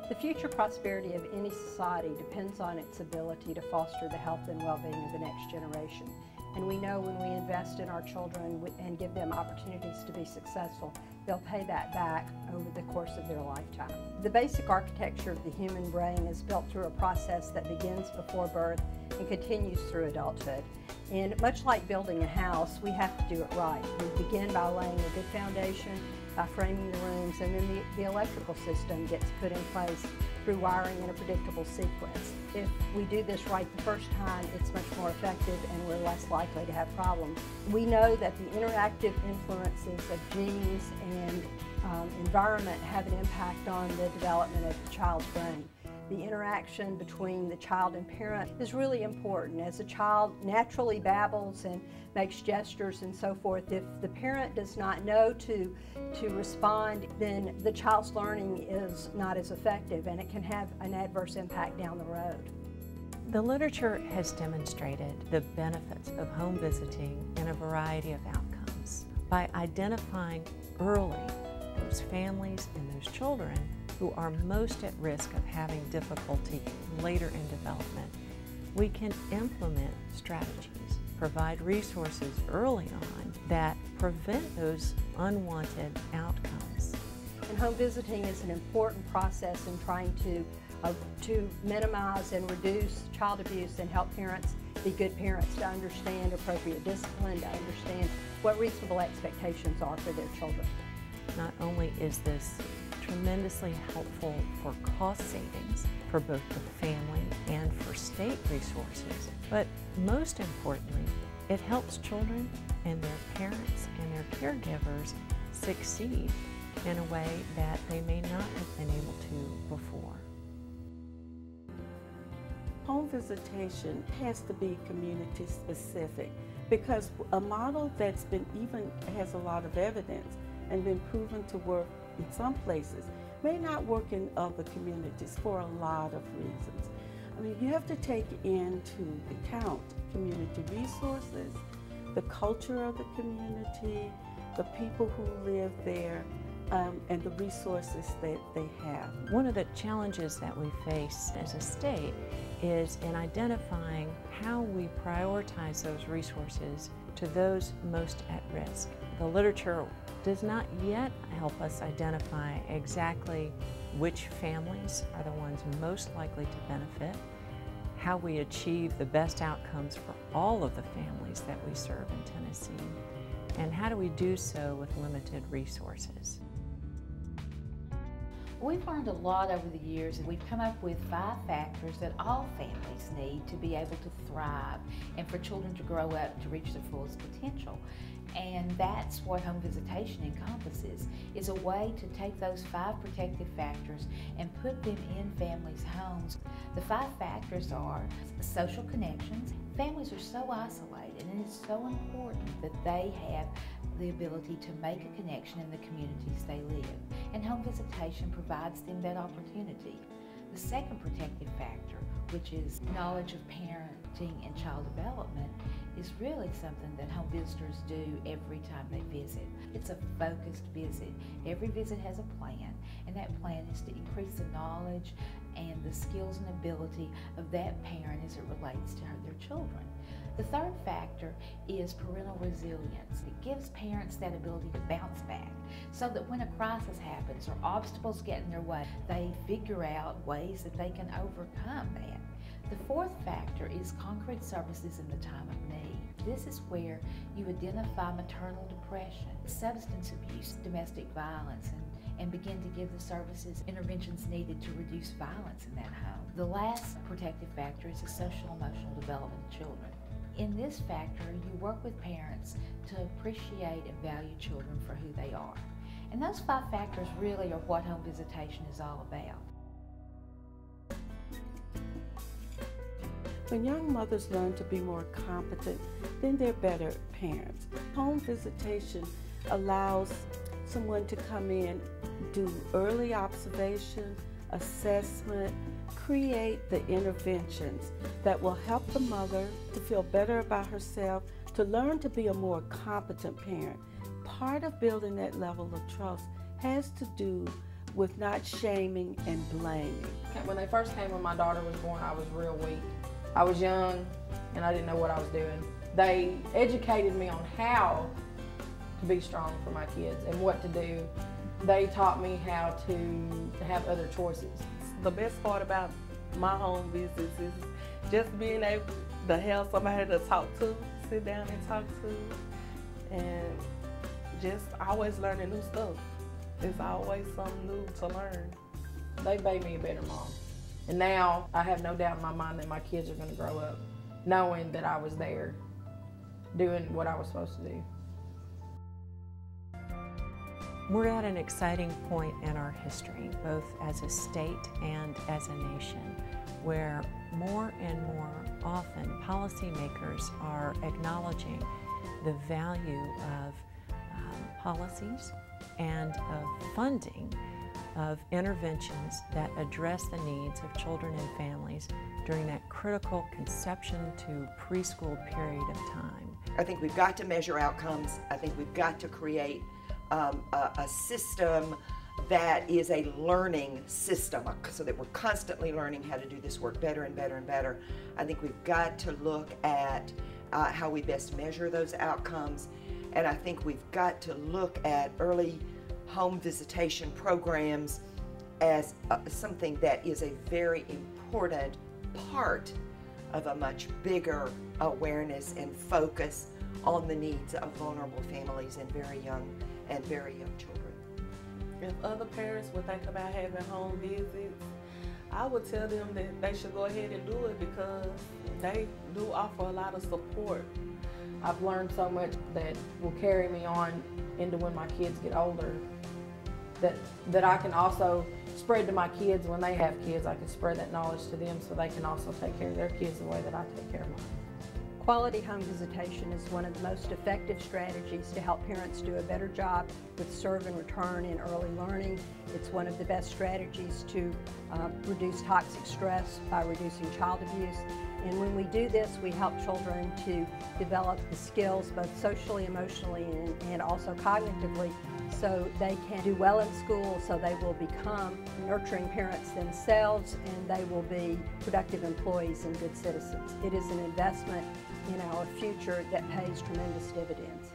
The future prosperity of any society depends on its ability to foster the health and well-being of the next generation. And we know when we invest in our children and give them opportunities to be successful, they'll pay that back over the course of their lifetime. The basic architecture of the human brain is built through a process that begins before birth and continues through adulthood. And much like building a house, we have to do it right. We begin by laying a good foundation, by framing the rooms, and then the electrical system gets put in place through wiring in a predictable sequence. If we do this right the first time, it's much more effective and we're less likely to have problems. We know that the interactive influences of genes and environment have an impact on the development of the child's brain. The interaction between the child and parent is really important. As a child naturally babbles and makes gestures and so forth, if the parent does not know to respond, then the child's learning is not as effective and it can have an adverse impact down the road. The literature has demonstrated the benefits of home visiting in a variety of outcomes. By identifying early those families and those children who are most at risk of having difficulty later in development, we can implement strategies, provide resources early on that prevent those unwanted outcomes. And home visiting is an important process in trying to minimize and reduce child abuse and help parents be good parents, to understand appropriate discipline, to understand what reasonable expectations are for their children. Not only is this tremendously helpful for cost savings for both the family and for state resources, but most importantly, it helps children and their parents and their caregivers succeed in a way that they may not have been able to before. Home visitation has to be community specific because a model that's has a lot of evidence and been proven to work in some places may not work in other communities for a lot of reasons. I mean, you have to take into account community resources, the culture of the community, the people who live there, and the resources that they have. One of the challenges that we face as a state is in identifying how we prioritize those resources to those most at risk. The literature does not yet help us identify exactly which families are the ones most likely to benefit, how we achieve the best outcomes for all of the families that we serve in Tennessee, and how do we do so with limited resources. We've learned a lot over the years, and we've come up with 5 factors that all families need to be able to thrive and for children to grow up to reach their fullest potential. And that's what home visitation encompasses, is a way to take those 5 protective factors and put them in families' homes. The 5 factors are social connections. Families are so isolated, and it's so important that they have the ability to make a connection in the communities they live, and home visitation provides them that opportunity. The second protective factor, which is knowledge of parenting and child development, is really something that home visitors do every time they visit. It's a focused visit. Every visit has a plan, and that plan is to increase the knowledge and the skills and ability of that parent as it relates to their children. The third factor is parental resilience. It gives parents that ability to bounce back so that when a crisis happens or obstacles get in their way, they figure out ways that they can overcome that. The fourth factor is concrete services in the time of need. This is where you identify maternal depression, substance abuse, domestic violence, and begin to give the services interventions needed to reduce violence in that home. The last protective factor is the social emotional development of children. In this factor, you work with parents to appreciate and value children for who they are. And those 5 factors really are what home visitation is all about. When young mothers learn to be more competent, then they're better parents. Home visitation allows someone to come in, do early observation, assessment, create the interventions that will help the mother to feel better about herself, to learn to be a more competent parent. Part of building that level of trust has to do with not shaming and blaming. When they first came, when my daughter was born, I was real weak. I was young and I didn't know what I was doing. They educated me on how to be strong for my kids and what to do. They taught me how to have other choices. The best part about my home visits is just being able to have somebody to talk to, sit down and talk to, and just always learning new stuff. There's always something new to learn. They made me a better mom. And now I have no doubt in my mind that my kids are going to grow up knowing that I was there doing what I was supposed to do. We're at an exciting point in our history, both as a state and as a nation, where more and more often policymakers are acknowledging the value of policies and of funding of interventions that address the needs of children and families during that critical conception to preschool period of time. I think we've got to measure outcomes. I think we've got to create a system that is a learning system so that we're constantly learning how to do this work better and better and better. I think we've got to look at how we best measure those outcomes, and I think we've got to look at early home visitation programs as something that is a very important part of a much bigger awareness and focus on the needs of vulnerable families and very young children. If other parents would think about having home visits, I would tell them that they should go ahead and do it because they do offer a lot of support. I've learned so much that will carry me on into when my kids get older, that I can also spread to my kids when they have kids. I can spread that knowledge to them so they can also take care of their kids the way that I take care of mine. Quality home visitation is one of the most effective strategies to help parents do a better job with serve and return in early learning. It's one of the best strategies to reduce toxic stress by reducing child abuse. And when we do this, we help children to develop the skills both socially, emotionally, and also cognitively, so they can do well in school, so they will become nurturing parents themselves, and they will be productive employees and good citizens. It is an investment in our future that pays tremendous dividends.